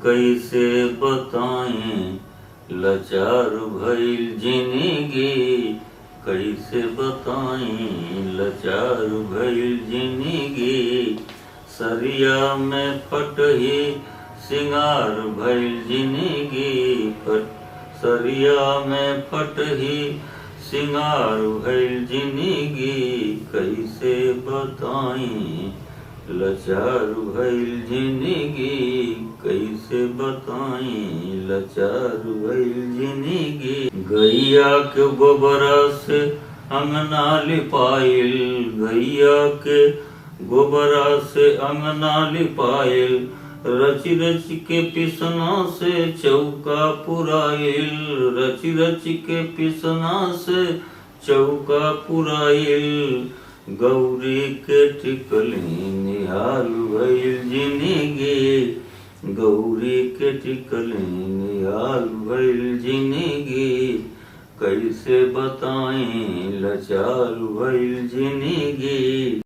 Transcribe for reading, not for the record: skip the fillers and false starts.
कैसे बताएं लाचार भइल जिंदगी, कैसे बताएं लाचार भइल जिंदगी। सरिया में फटही सिंगार भइल जिंदगी, सरिया में फटही सिंगार भइल जिंदगी। कैसे बताएं लाचार भइल जिंदगी, कैसे बताएं लाचार भइल जिंदगी। गैया के गोबरा से अंगना लिपाइल, गैया के गोबरा से अंगना लिपाइल। रच रच के पिसना से चौका पुराइल, रच रच के पिसना से चौका पुराइल। गौरी के टिकली निहाल भइल जिंदगी, गौरी के टिकली निहाल भइल जिंदगी। कैसे बताएं लाचार भइल जिंदगी।